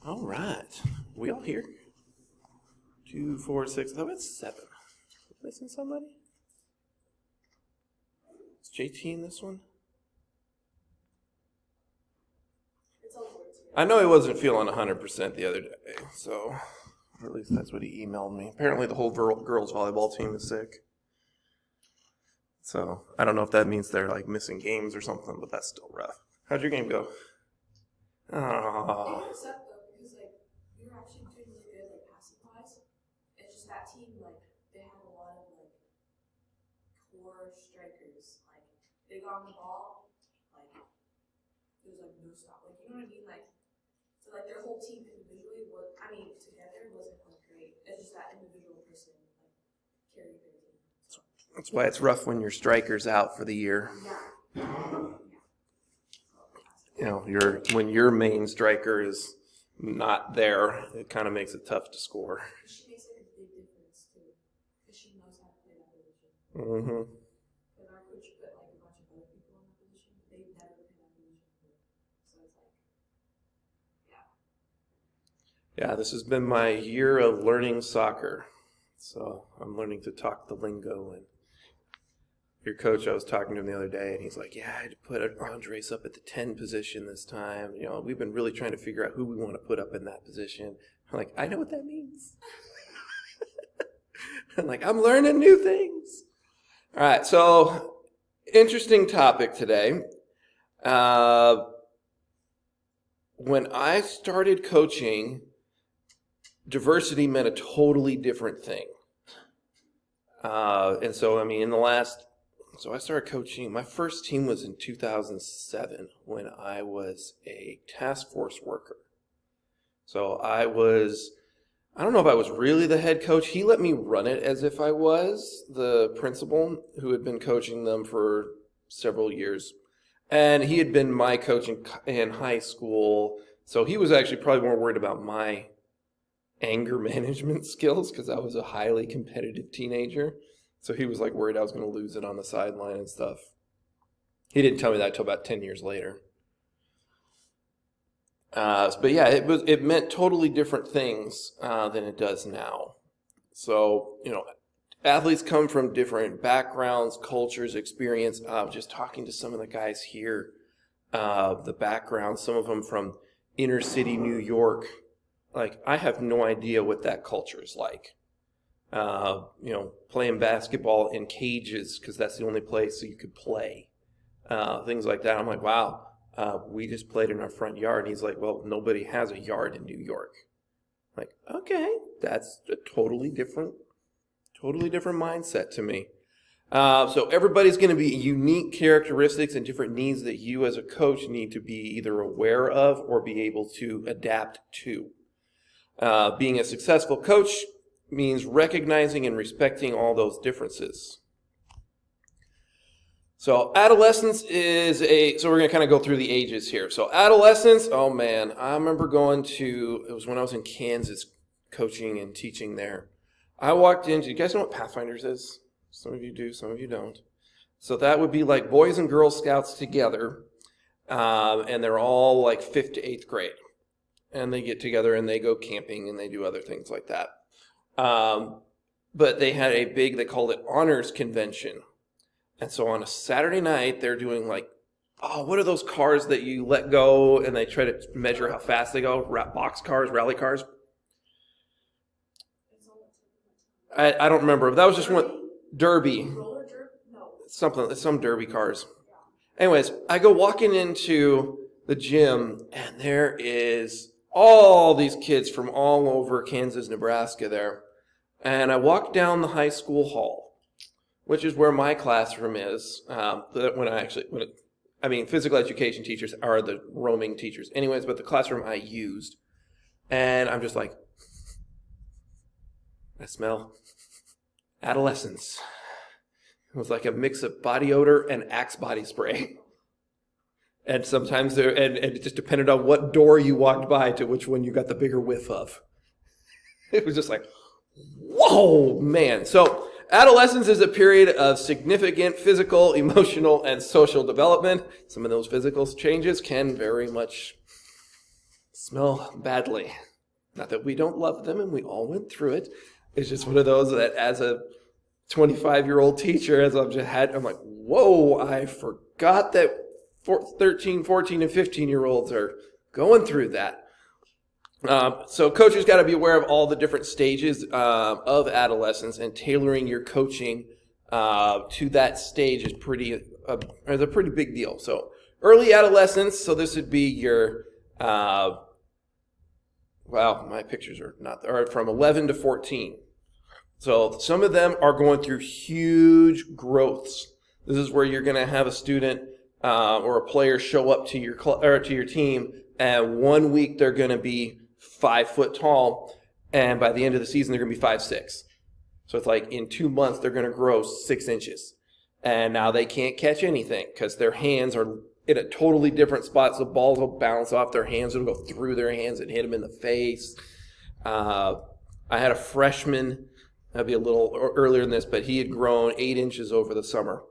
All right. We all here? 2, 4, 6. Oh, it's 7. Missing somebody? Is JT in this one? I know he wasn't feeling 100% the other day, so, or at least that's what he emailed me. Apparently the whole girls volleyball team is sick. So, I don't know if that means they're like missing games or something, but that's still rough. How'd your game go? It would suck though, because like we were actually doing really good like passing wise. It's just that team they had a lot of core strikers. Like they got on the ball, there was no stop. You know what I mean? So their whole team individually together wasn't great. It's just that individual person carried their team. So. That's why it's rough when your striker's out for the year. Yeah. You know, when your main striker is not there, it kind of makes it tough to score. She makes a big difference too, because she knows how to play that position. Mm-hmm. Because our coach put a bunch of other people in that position, they've never played that position before. So it's Yeah, this has been my year of learning soccer. So I'm learning to talk the lingo. And your coach, I was talking to him the other day, and he's like, yeah, I had to put Andres up at the 10 position this time. You know, we've been really trying to figure out who we want to put up in that position. I'm like, I know what that means. I'm learning new things. All right, so interesting topic today. When I started coaching, diversity meant a totally different thing. And so, So I started coaching. My first team was in 2007 when I was a task force worker. So I don't know if I was really the head coach. He let me run it as if I was the principal who had been coaching them for several years. And he had been my coach in high school. So he was actually probably more worried about my anger management skills because I was a highly competitive teenager. So he was worried I was going to lose it on the sideline and stuff. He didn't tell me that until about 10 years later. But yeah, it meant totally different things than it does now. So, athletes come from different backgrounds, cultures, experience. Just talking to some of the guys here, the background, some of them from inner city New York. I have no idea what that culture is like. Playing basketball in cages because that's the only place you could play. Things like that. I'm like, wow, we just played in our front yard. And he's like, well, nobody has a yard in New York. Okay, that's a totally different mindset to me. So everybody's going to be unique characteristics and different needs that you as a coach need to be either aware of or be able to adapt to. Being a successful coach means recognizing and respecting all those differences. So adolescence so we're going to kind of go through the ages here. So adolescence, oh man, I remember it was when I was in Kansas coaching and teaching there. I walked into, you guys know what Pathfinders is? Some of you do, some of you don't. So that would be like Boys and Girl Scouts together, and they're all 5th to 8th grade. And they get together and they go camping and they do other things like that. But they had they called it honors convention. And so on a Saturday night, they're doing what are those cars that you let go and they try to measure how fast they go? Box cars, rally cars? I don't remember. That was just one. Derby. Some derby cars. Anyways, I go walking into the gym and there is all these kids from all over Kansas, Nebraska there. And I walk down the high school hall, which is where my classroom is. Physical education teachers are the roaming teachers. Anyways, but the classroom I used. And I'm just like, I smell adolescence. It was like a mix of body odor and Axe body spray. And sometimes and it just depended on what door you walked by to which one you got the bigger whiff of. It was just like, whoa, man. So adolescence is a period of significant physical, emotional, and social development. Some of those physical changes can very much smell badly. Not that we don't love them, and we all went through it. It's just one of those that as a 25-year-old teacher, I'm like, whoa, I forgot that 13, 14, and 15-year-olds are going through that. So coaches got to be aware of all the different stages of adolescence, and tailoring your coaching to that stage is a pretty big deal. So early adolescence, so this would be your, my pictures are from 11 to 14. So some of them are going through huge growths. This is where you're going to have a student or a player show up to your team, and 1 week they're going to be 5 foot tall, and by the end of the season they're going to be 5'6". So it's like in 2 months they're going to grow 6 inches, and now they can't catch anything because their hands are in a totally different spot. So the balls will bounce off their hands, it'll go through their hands and hit them in the face. I had a freshman. That'd be a little earlier than this, but he had grown 8 inches over the summer,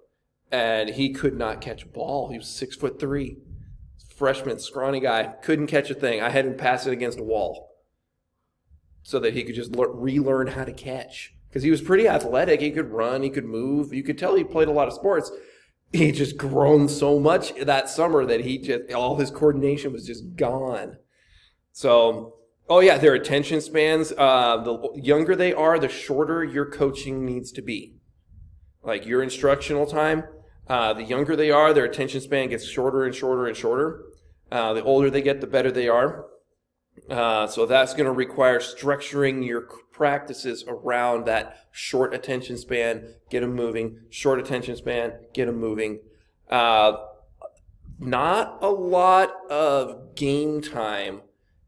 and he could not catch a ball. He was 6'3", freshman, scrawny guy, couldn't catch a thing. I had him pass it against a wall so that he could just relearn how to catch, because he was pretty athletic. He could run, he could move. You could tell he played a lot of sports. He just grown so much that summer that all his coordination was just gone. So. Oh, yeah, their attention spans, the younger they are, the shorter your coaching needs to be. Like your instructional time, the younger they are, their attention span gets shorter and shorter and shorter. The older they get, the better they are. So that's going to require structuring your practices around that short attention span, get them moving, short attention span, get them moving. Not a lot of game time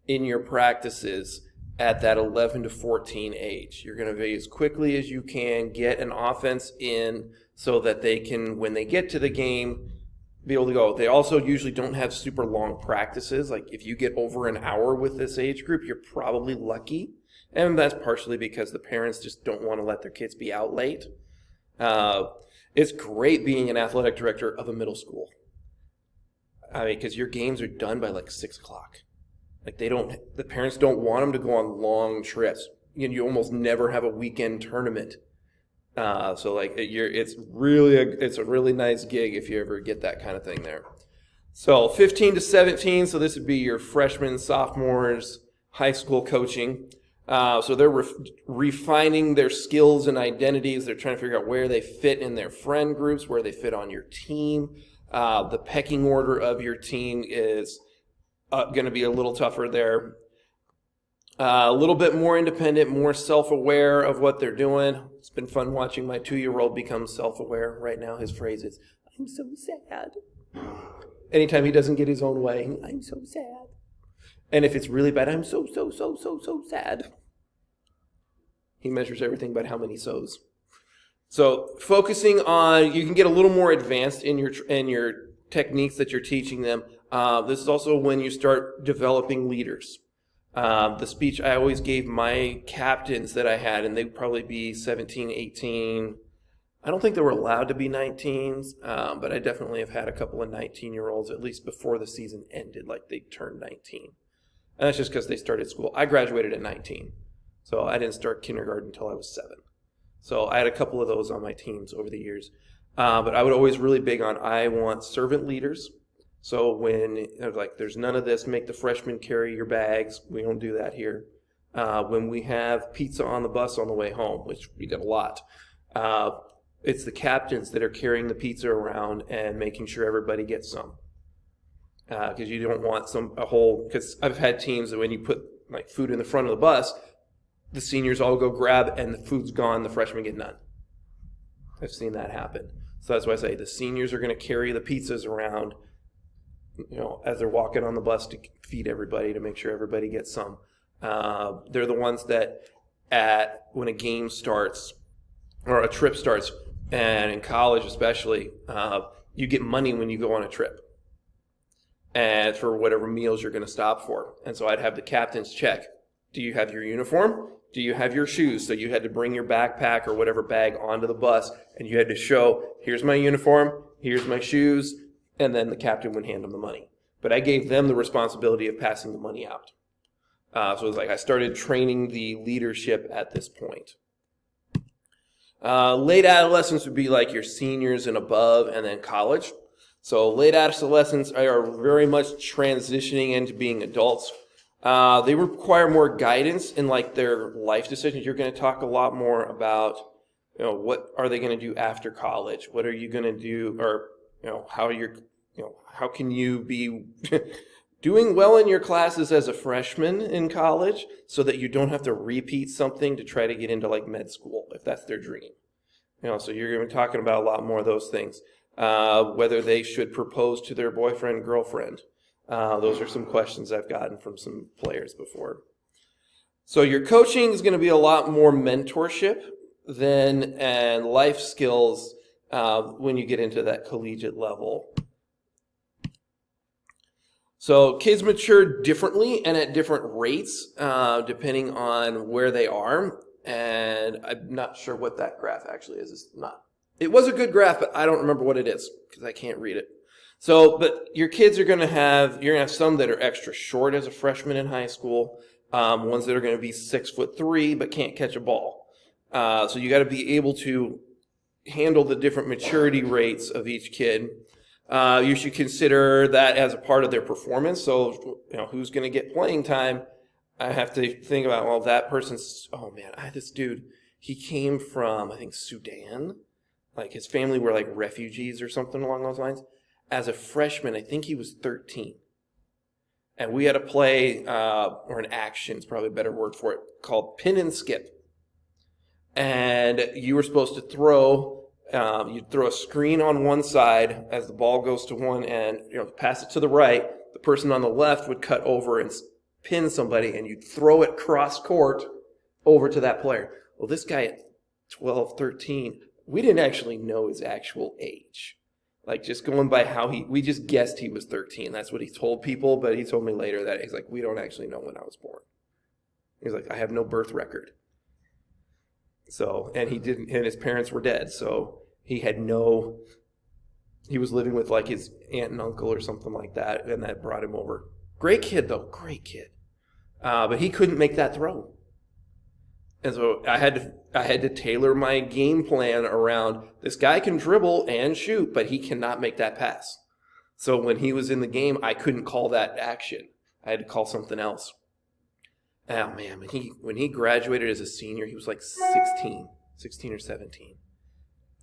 in your practices at that 11 to 14 age. You're going to be as quickly as you can, get an offense in so that they can, when they get to the game, be able to go. They also usually don't have super long practices. Like if you get over an hour with this age group, you're probably lucky. And that's partially because the parents just don't want to let their kids be out late. It's great being an athletic director of a middle school. I mean, because your games are done by like 6 o'clock. Like the parents don't want them to go on long trips. You almost never have a weekend tournament. So like it's a really nice gig if you ever get that kind of thing there. So 15 to 17, so this would be your freshmen, sophomores, high school coaching. So they're refining their skills and identities. They're trying to figure out where they fit in their friend groups, where they fit on your team. The pecking order of your team is going to be a little tougher there. A little bit more independent, more self-aware of what they're doing. It's been fun watching my 2-year-old become self-aware. Right now his phrase is, "I'm so sad." Anytime he doesn't get his own way, "I'm so sad." And if it's really bad, "I'm so sad." He measures everything by how many so's. So focusing on, you can get a little more advanced in your techniques that you're teaching them. This is also when you start developing leaders. The speech I always gave my captains that I had, and they'd probably be 17, 18. I don't think they were allowed to be 19s, but I definitely have had a couple of 19-year-olds, at least before the season ended, like they turned 19. And that's just because they started school. I graduated at 19, so I didn't start kindergarten until I was 7. So I had a couple of those on my teams over the years. But I would always really big on, I want servant leaders. So when there's none of this, make the freshmen carry your bags. We don't do that here. When we have pizza on the bus on the way home, which we did a lot, it's the captains that are carrying the pizza around and making sure everybody gets some. Because you don't want because I've had teams that when you put like food in the front of the bus, the seniors all go grab and the food's gone, the freshmen get none. I've seen that happen. So that's why I say the seniors are going to carry the pizzas around, as they're walking on the bus to feed everybody, to make sure everybody gets some. They're the ones that when a game starts or a trip starts, and in college especially, you get money when you go on a trip and for whatever meals you're going to stop for. And so I'd have the captains check, do you have your uniform? Do you have your shoes? So you had to bring your backpack or whatever bag onto the bus, and you had to show, here's my uniform, here's my shoes, and then the captain would hand them the money. But I gave them the responsibility of passing the money out. So it was like I started training the leadership at this point. Late adolescence would be like your seniors and above, and then college. So late adolescents are very much transitioning into being adults. They require more guidance in like their life decisions. You're going to talk a lot more about, what are they going to do after college? What are you going to do, or how can you be doing well in your classes as a freshman in college so that you don't have to repeat something to try to get into like med school if that's their dream. So you're going to be talking about a lot more of those things. Whether they should propose to their boyfriend, girlfriend. Those are some questions I've gotten from some players before. So your coaching is going to be a lot more mentorship and life skills when you get into that collegiate level. So kids mature differently and at different rates depending on where they are. And I'm not sure what that graph actually is. It's not. It was a good graph, but I don't remember what it is because I can't read it. So, but your kids are going to have, you're going to have some that are extra short as a freshman in high school, ones that are going to be 6'3" but can't catch a ball. So you got to be able to handle the different maturity rates of each kid. You should consider that as a part of their performance. So, who's going to get playing time? I have to think about, well, that person's, oh man, I had this dude, he came from, I think, Sudan. Like his family were like refugees or something along those lines. As a freshman, I think he was 13. And we had a play, or an action, is probably a better word for it, called pin and skip. And you were supposed to throw, you'd throw a screen on one side as the ball goes to one end, pass it to the right. The person on the left would cut over and pin somebody, and you'd throw it cross court over to that player. Well, this guy at 12, 13, we didn't actually know his actual age. Like just going by we just guessed he was 13. That's what he told people, but he told me later that he's like, we don't actually know when I was born. He's like, I have no birth record. So, and his parents were dead. So he was living with like his aunt and uncle or something like that. And that brought him over. Great kid though, great kid. But he couldn't make that throw. And so I had to tailor my game plan around this guy can dribble and shoot, but he cannot make that pass. So when he was in the game, I couldn't call that action. I had to call something else. Oh man, when he graduated as a senior, he was like 16 or 17.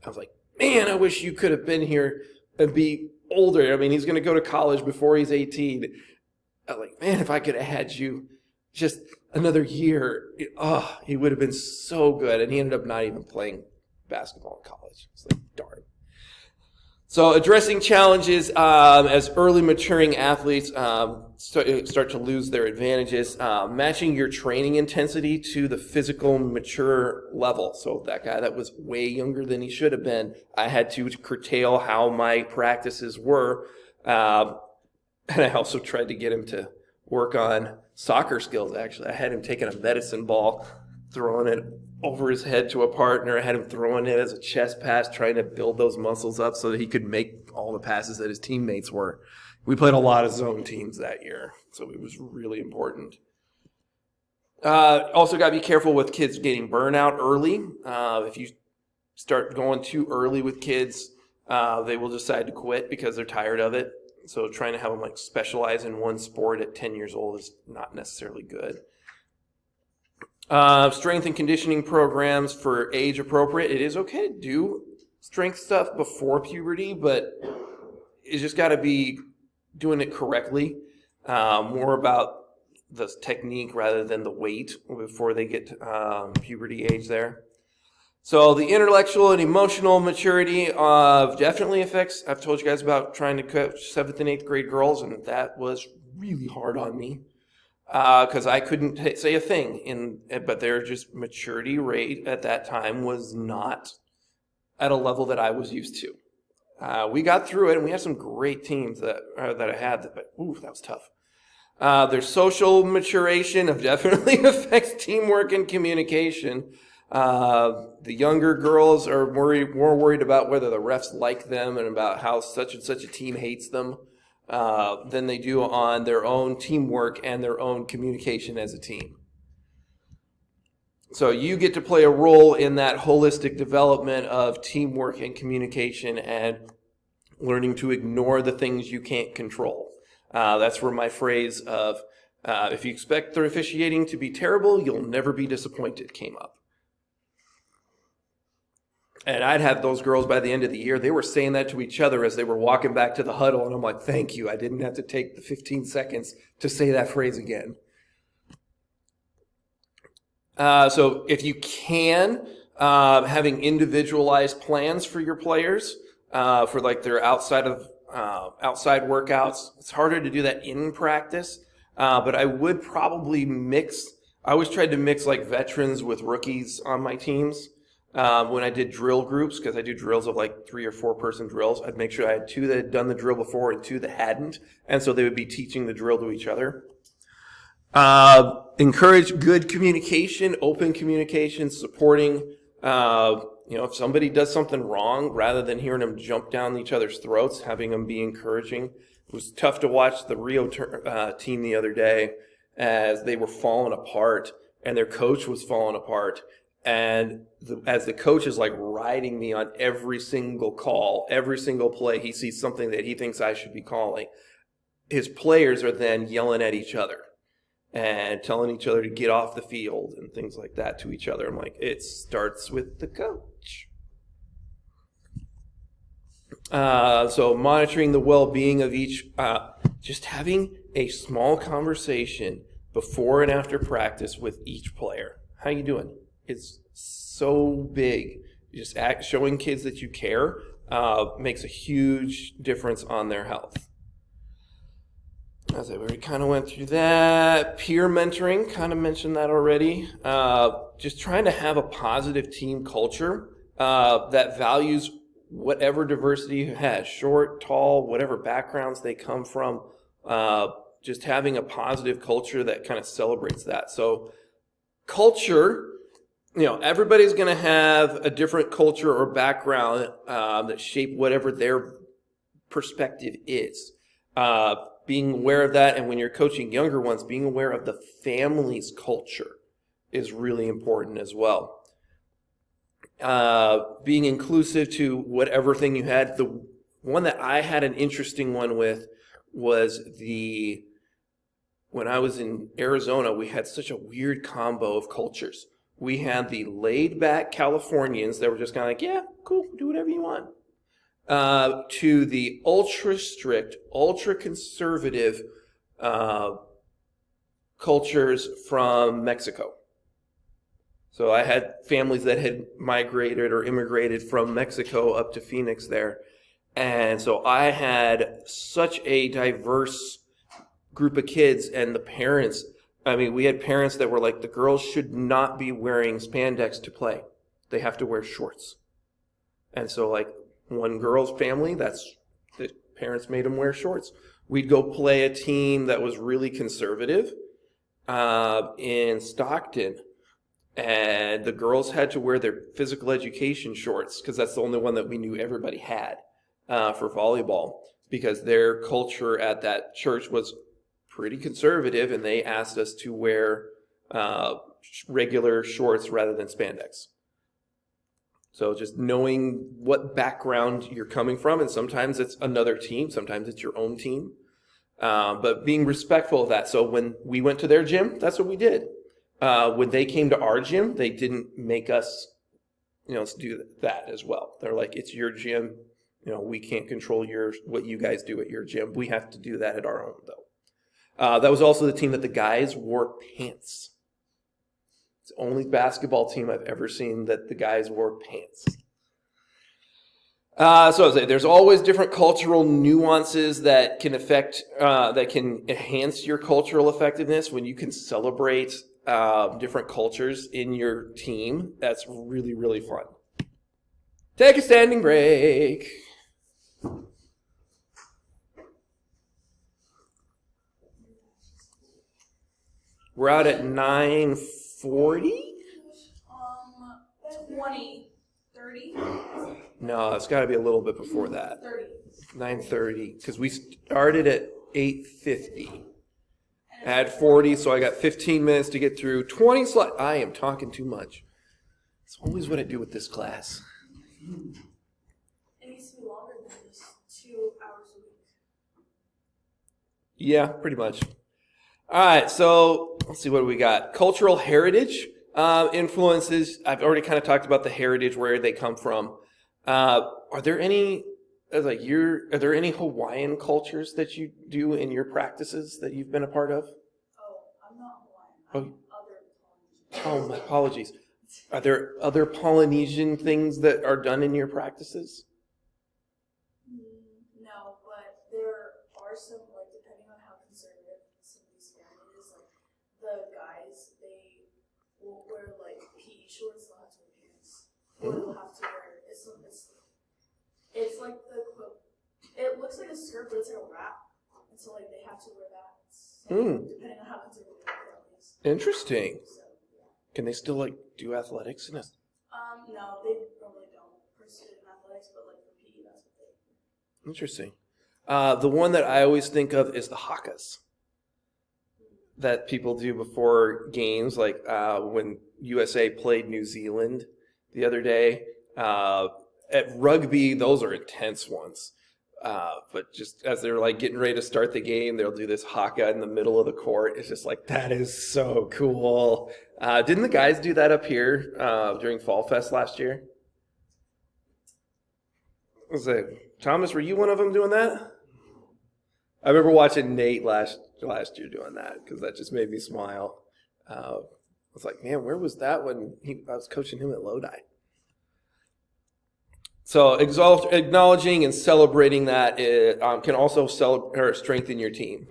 I was like, man, I wish you could have been here and be older. I mean, he's going to go to college before he's 18. I was like, man, if I could have had you just another year, he would have been so good. And he ended up not even playing basketball in college. It's like, darn. So addressing challenges as early maturing athletes start to lose their advantages, matching your training intensity to the physical mature level. So that guy that was way younger than he should have been, I had to curtail how my practices were. And I also tried to get him to work on soccer skills, actually. I had him taking a medicine ball, throwing it over his head to a partner. I had him throwing it as a chest pass, trying to build those muscles up so that he could make all the passes that his teammates were. We played a lot of zone teams that year, so it was really important. Also got to be careful with kids getting burnout early. If you start going too early with kids, they will decide to quit because they're tired of it. So trying to have them like specialize in one sport at 10 years old is not necessarily good. Strength and conditioning programs for age appropriate. It is okay to do strength stuff before puberty, but it's just got to be doing it correctly. More about the technique rather than the weight before they get to puberty age there. So the intellectual and emotional maturity definitely affects. I've told you guys about trying to coach 7th and 8th grade girls, and that was really hard on me because I couldn't say a thing. But their just maturity rate at that time was not at a level that I was used to. We got through it, and we had some great teams that I had, but that was tough. Their social maturation definitely affects teamwork and communication. The younger girls are more worried about whether the refs like them and about how such and such a team hates them. than they do on their own teamwork and their own communication as a team. So you get to play a role in that holistic development of teamwork and communication and learning to ignore the things you can't control. That's where my phrase of, if you expect the officiating to be terrible, you'll never be disappointed came up. And I'd have those girls by the end of the year, they were saying that to each other as they were walking back to the huddle. And I'm like, thank you. I didn't have to take the 15 seconds to say that phrase again. So if you can, having individualized plans for your players, for like their outside workouts. It's harder to do that in practice, but I would probably I always tried to mix like veterans with rookies on my teams. When I did drill groups, because I do drills of like 3 or 4 person drills, I'd make sure I had 2 that had done the drill before and 2 that hadn't, and so they would be teaching the drill to each other. Encourage good communication, open communication, supporting. If somebody does something wrong, rather than hearing them jump down each other's throats, having them be encouraging. It was tough to watch the Rio team the other day as they were falling apart and their coach was falling apart. And as the coach is like riding me on every single call, every single play, he sees something that he thinks I should be calling. His players are then yelling at each other and telling each other to get off the field and things like that to each other. I'm like, it starts with the coach. So monitoring the well-being of each, just having a small conversation before and after practice with each player. How you doing? It's so big. Just showing kids that you care makes a huge difference on their health. As I already kind of went through that. Peer mentoring, kind of mentioned that already. Just trying to have a positive team culture that values whatever diversity you have, short, tall, whatever backgrounds they come from. Just having a positive culture that kind of celebrates that. So culture, everybody's going to have a different culture or background that shape whatever their perspective is. Being aware of that, and when you're coaching younger ones, being aware of the family's culture is really important as well. Being inclusive to whatever thing you had. The one that I had an interesting one with was when I was in Arizona, we had such a weird combo of cultures. We had the laid-back Californians that were just kind of like, yeah, cool, do whatever you want. To the ultra-strict, ultra-conservative cultures from Mexico. So I had families that had migrated or immigrated from Mexico up to Phoenix there. And so I had such a diverse group of kids, and the parents, we had parents that were like, the girls should not be wearing spandex to play. They have to wear shorts. And so like, one girl's family, the parents made them wear shorts. We'd go play a team that was really conservative in Stockton, and the girls had to wear their physical education shorts because that's the only one that we knew everybody had for volleyball, because their culture at that church was pretty conservative, and they asked us to wear regular shorts rather than spandex. So just knowing what background you're coming from, and sometimes it's another team, sometimes it's your own team, but being respectful of that. So when we went to their gym, that's what we did. When they came to our gym, they didn't make us, do that as well. They're like, it's your gym. We can't control what you guys do at your gym. We have to do that at our own, though. That was also the team that the guys wore pants. It's the only basketball team I've ever seen that the guys wore pants. So there's always different cultural nuances that can that can enhance your cultural effectiveness. When you can celebrate different cultures in your team, that's really, really fun. Take a standing break. We're out at 9:40? 20, 30? No, it's got to be a little bit before that. 30. 9:30, because we started at 8:50. I had 40, so I got 15 minutes to get through 20 slides. I am talking too much. It's always what I do with this class. It needs to be longer than just 2 hours a week. Yeah, pretty much. All right, so let's see what we got. Cultural heritage influences. I've already kind of talked about the heritage, where they come from. Are there any are there any Hawaiian cultures that you do in your practices that you've been a part of? Oh, I'm not Hawaiian. I'm other Oh, my apologies. Are there other Polynesian things that are done in your practices? No, but there are some, like, depending on how conservative some of these families is, like, the guys, they will wear, like, PE shorts, they'll have to wear pants. Or they'll have to wear, it's like it looks like a skirt, but it's like a wrap. And so, like, they have to wear that, depending on how conservative the family is. Interesting. So, yeah. Can they still, like, do athletics? No, they normally don't pursue in athletics, but, like, for PE, that's what they do. Interesting. The one that I always think of is the hakas that people do before games, like when USA played New Zealand the other day. At rugby, those are intense ones. But just as they're like getting ready to start the game, they'll do this haka in the middle of the court. It's just like, that is so cool. Didn't the guys do that up here during Fall Fest last year? Was it Thomas? Were you one of them doing that? I remember watching Nate last year doing that, because that just made me smile. I was like, man, where was that when I was coaching him at Lodi? So acknowledging and celebrating that can also strengthen your team.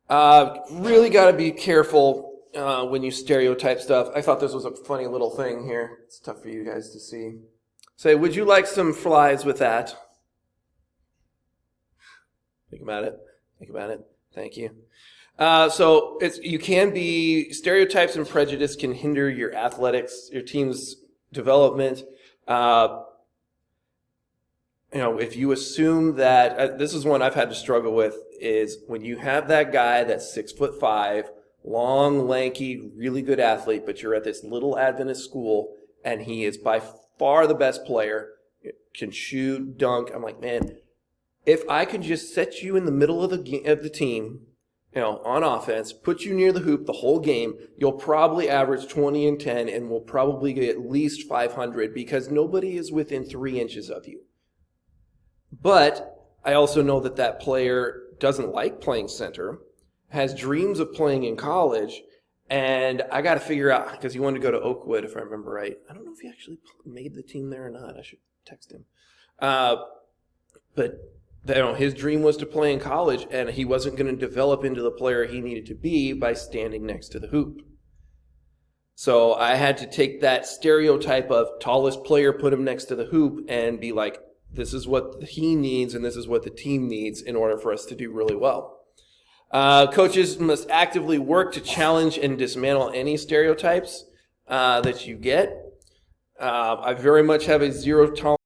Really got to be careful when you stereotype stuff. I thought this was a funny little thing here. It's tough for you guys to see. Say, would you like some flies with that? Think about it. Thank you. So you can be, stereotypes and prejudice can hinder your athletics, your team's development. If you assume that, this is one I've had to struggle with, is when you have that guy that's 6'5", long, lanky, really good athlete, but you're at this little Adventist school and he is by far the best player, can shoot, dunk. I'm like, man, if I could just set you in the middle of the team, on offense, put you near the hoop the whole game, you'll probably average 20 and 10 and will probably get at least 500, because nobody is within 3 inches of you. But I also know that player doesn't like playing center, has dreams of playing in college, and I got to figure out, because he wanted to go to Oakwood, if I remember right. I don't know if he actually made the team there or not. I should text him. But his dream was to play in college, and he wasn't going to develop into the player he needed to be by standing next to the hoop. So I had to take that stereotype of tallest player, put him next to the hoop, and be like, this is what he needs and this is what the team needs in order for us to do really well. Coaches must actively work to challenge and dismantle any stereotypes that you get. I very much have a zero tolerance